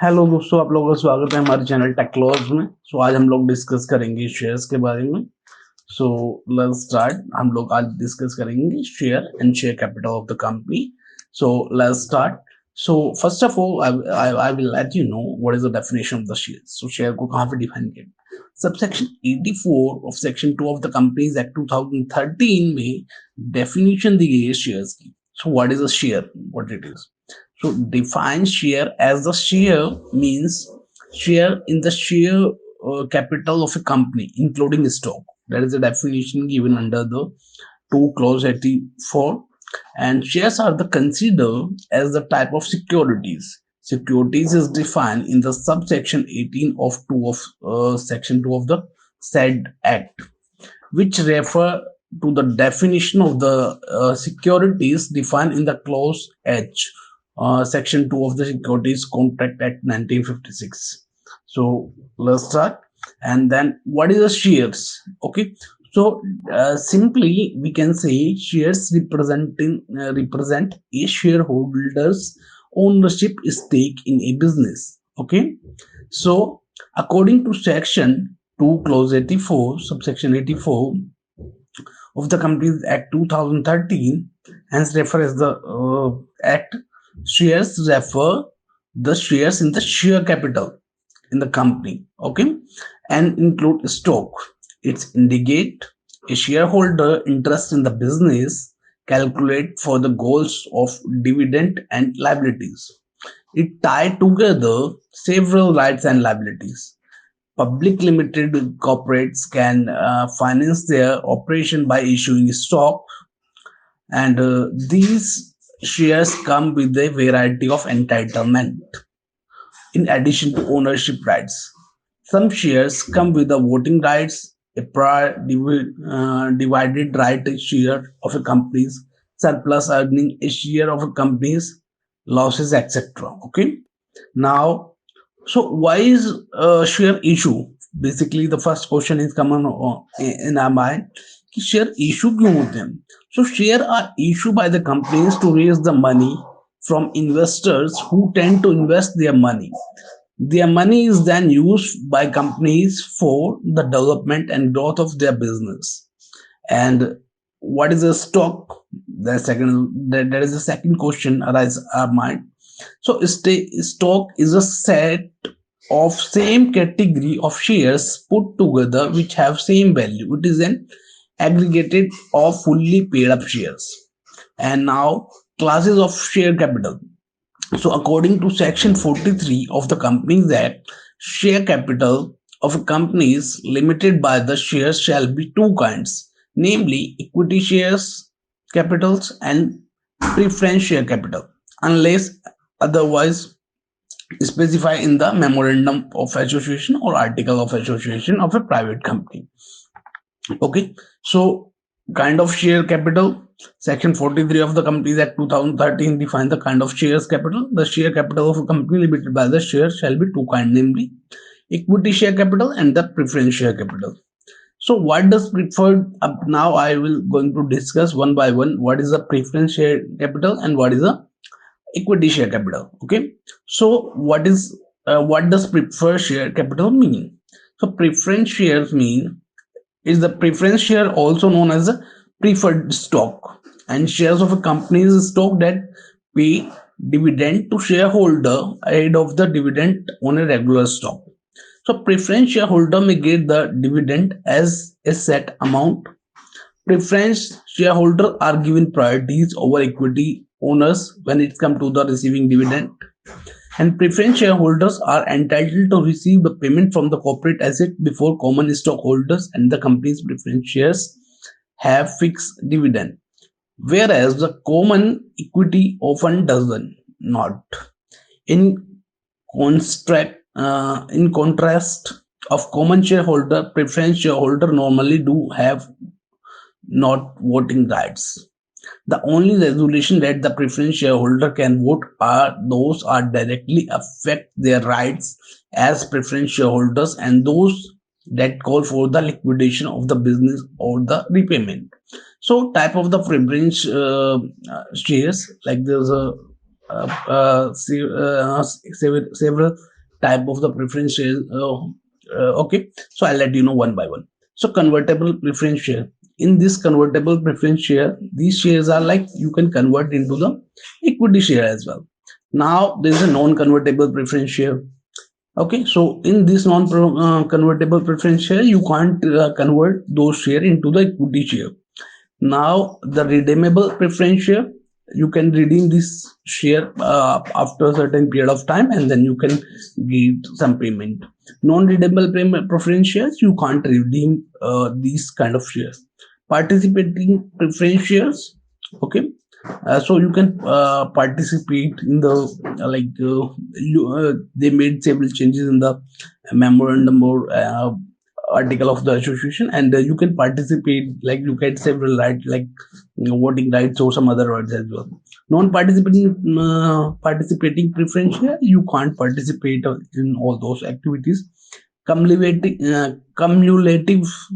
Hello दोस्तों, आप लोगों का स्वागत है हमारे चैनल टेक्लॉज में। आज हम लोग डिस्कस करेंगे शेयर्स के बारे में। So let's start. हम लोग आज डिस्कस करेंगे share and share capital of the company. So let's start. So first of all I will let you know what is the definition of the share. Share को कहाँ पे define किया? Subsection 84 of section 2 of the companies act 2013 में definition दी गई है shares की। So what is a share? What it is? So define share as the share means share in the share capital of a company, including stock. That is the definition given under the 2 clause 84. And shares are the considered as the type of securities. Securities is defined in the subsection 18 of 2 of section 2 of the said act, which refer to the definition of the securities defined in the clause H, section 2 of the Securities Contract Act 1956. So let's start. And then what is the shares? Okay, so simply we can say shares represent a shareholder's ownership stake in a business. Okay, so according to section 2 clause 84 subsection 84 of the Companies Act 2013, hence refer as the act, shares refer the shares in the share capital in the company. Okay, and include stock. It's indicate a shareholder interest in the business, calculate for the goals of dividend and liabilities. It tie together several rights and liabilities. Public limited corporates can finance their operation by issuing stock, and these shares come with a variety of entitlement in addition to ownership rights. Some shares come with the voting rights, a prior divided right share of a company's surplus earning, a share of a company's losses, etc. Okay, now, so why is share issue? Basically, the first question is common in our mind. कि share issue क्यों होते हैं? So share are issued by the companies to raise the money from investors who tend to invest their money. Their money is then used by companies for the development and growth of their business. And what is a stock? That is the second question arises our mind. So stock is a set of same category of shares put together which have same value. It is an aggregated of fully paid up shares. And now classes of share capital. So according to section 43 of the Companies Act, share capital of a company is limited by the shares shall be two kinds, namely equity shares capitals and preference share capital, unless otherwise specified in the memorandum of association or article of association of a private company. Okay, so kind of share capital. Section 43 of the Companies Act 2013 defines the kind of shares capital. The share capital of a company limited by the shares shall be two kind, namely equity share capital and the preference share capital. So what does preferred? Now I will going to discuss one by one what is the preference share capital and what is the equity share capital. Okay, so what does preferred share capital mean? So preference shares mean is the preference share, also known as a preferred stock, and shares of a company's stock that pay dividend to shareholder ahead of the dividend on a regular stock. So preference shareholder may get the dividend as a set amount. Preference shareholders are given priorities over equity owners when it comes to the receiving dividend. And preference shareholders are entitled to receive the payment from the corporate asset before common stockholders, and the company's preference shares have fixed dividend, whereas the common equity often doesn't not. In in contrast of common shareholder, preference shareholder normally do have not voting rights. The only resolution that the preference shareholder can vote are those are directly affect their rights as preference shareholders, and those that call for the liquidation of the business or the repayment. So type of the preference shares, like there's a several type of the preference shares. Okay, so I'll let you know one by one. So convertible preference share. In this convertible preference share, these shares are like you can convert into the equity share as well. Now there is a non-convertible preference share. Okay, so in this non-convertible preference share, you can't convert those share into the equity share. Now the redeemable preference share, you can redeem this share after a certain period of time, and then you can give some payment. Non-redeemable preference shares, you can't redeem these kind of shares. Participating preference shares, okay, so you can participate in the they made several changes in the memorandum or article of the association, and you can participate, like you get several rights, like voting rights or some other rights as well. Non-participating participating preference share, you can't participate in all those activities. Cumulative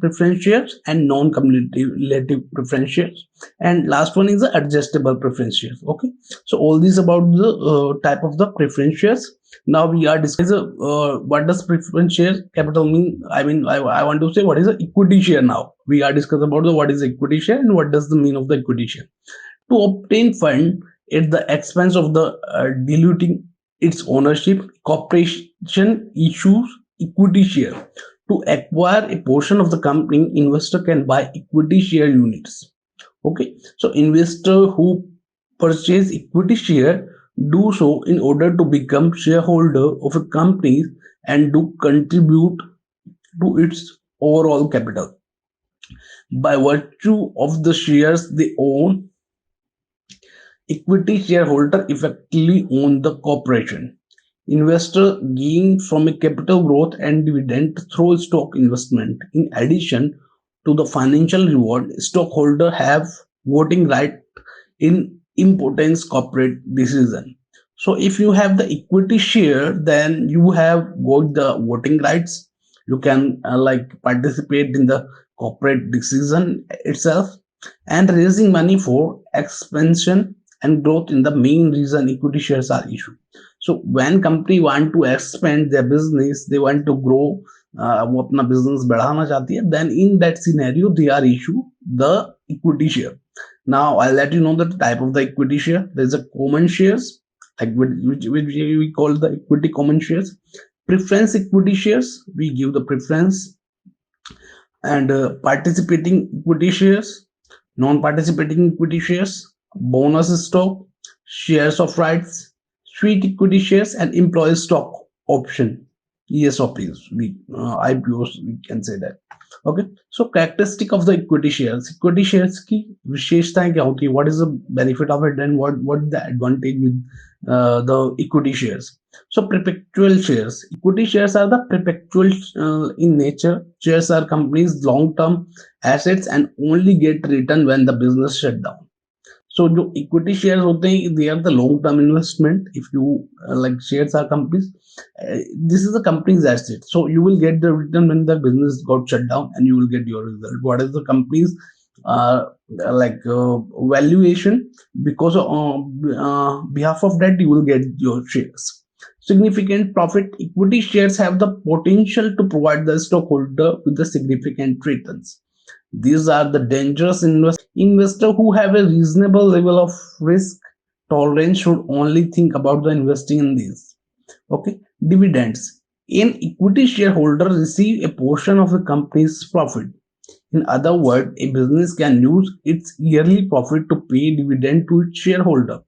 preference shares and non-cumulative preference shares, and last one is the adjustable preference shares. Okay, so all these about the type of the preference shares. Now we are discussing what does preference share capital mean. I want to say what is the equity share. Now we are discussing about the what is equity share and what does the mean of the equity share. To obtain fund at the expense of the diluting its ownership, corporation issues equity share. To acquire a portion of the company, investor can buy equity share units. Okay, so investor who purchase equity share do so in order to become shareholder of a company and do contribute to its overall capital. By virtue of the shares they own, equity shareholder effectively own the corporation. Investor gain from a capital growth and dividend through stock investment. In addition to the financial reward, stockholder have voting right in importance corporate decision. So if you have the equity share, then you have got the voting rights. You can participate in the corporate decision itself, and raising money for expansion and growth in the main reason equity shares are issued. So when company want to expand their business, they want to grow, वो अपना business बढ़ाना चाहती है, then in that scenario they are issue the equity share. Now I'll let you know the type of the equity share. There's a common shares, like which we call the equity common shares. Preference equity shares, we give the preference, and participating equity shares, non-participating equity shares, bonus stock, shares of rights, sweet equity shares, and employee stock option, ESOPs, IPOs, we can say that. Okay, so characteristic of the equity shares. Equity shares की विशेषताएं क्या होती है? What is the benefit of it, and what is the advantage with the equity shares? So perpetual shares. Equity shares are the perpetual in nature. Shares are companies' long-term assets and only get return when the business shut down. So जो equity shares होते हैं, they are the long-term investment. If you like shares are companies, this is the company's asset. So you will get the return when the business got shut down, and you will get your result. What is the company's valuation? Because behalf of that, you will get your shares. Significant profit. Equity shares have the potential to provide the stockholder with the significant returns. These are the dangerous investor who have a reasonable level of risk tolerance should only think about the investing in these. Okay, dividends. An equity shareholder receive a portion of the company's profit. In other words, a business can use its yearly profit to pay dividend to its shareholder.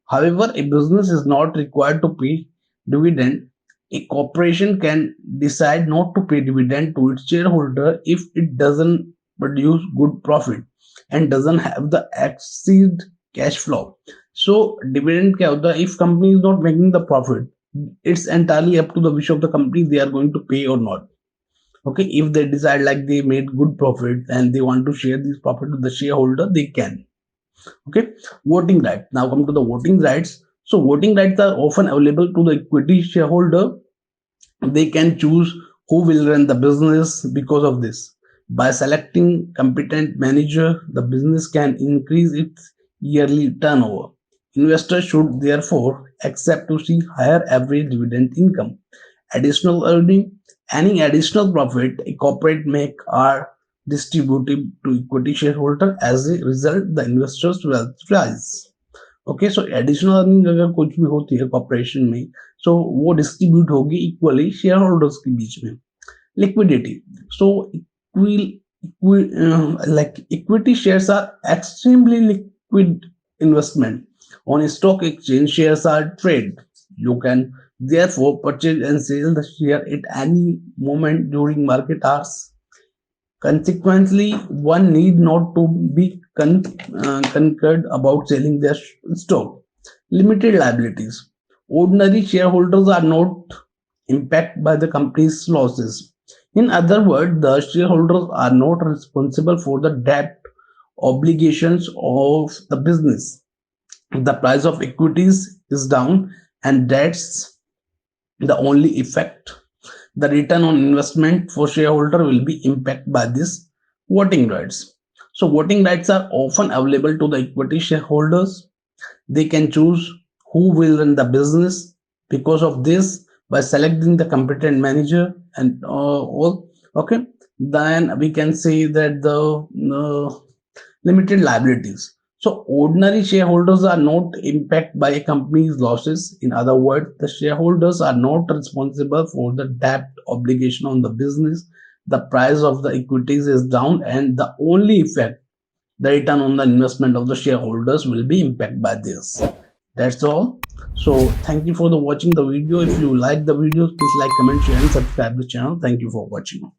However, a business is not required to pay dividend. A corporation can decide not to pay dividend to its shareholder if it doesn't produce good profit and doesn't have the exceed cash flow. So dividend क्या होता है? If company is not making the profit, it's entirely up to the wish of the company they are going to pay or not. Okay, if they decide like they made good profit and they want to share this profit with the shareholder, they can. Okay, voting right. Now come to the voting rights. So voting rights are often available to the equity shareholder. They can choose who will run the business because of this. By selecting competent manager, the business can increase its yearly turnover. Investors should therefore accept to see higher average dividend income, additional earning, any additional profit a corporate make are distributed to equity shareholder. As a result, the investors wealth rise. Okay, so additional earning अगर कुछ भी होती है corporation में, सो वो distribute होगी equally share holders के बीच में. Liquidity, so like equity shares are extremely liquid investment. On a stock exchange, shares are traded. You can therefore purchase and sell the share at any moment during market hours. Consequently, one need not to be concerned about selling their stock. Limited liabilities. Ordinary shareholders are not impacted by the company's losses. In other words, the shareholders are not responsible for the debt obligations of the business. If the price of equities is down and that's the only effect, the return on investment for shareholder will be impacted by this voting rights. So voting rights are often available to the equity shareholders. They can choose who will run the business. Because of this, by selecting the competent manager and all, okay, then we can say that the limited liabilities. So ordinary shareholders are not impacted by a company's losses. In other words, the shareholders are not responsible for the debt obligation on the business. The price of the equities is down, and the only effect, the return on the investment of the shareholders, will be impacted by this. That's all. So thank you for the watching the video. If you like the video, please like, comment, share, and subscribe the channel. Thank you for watching.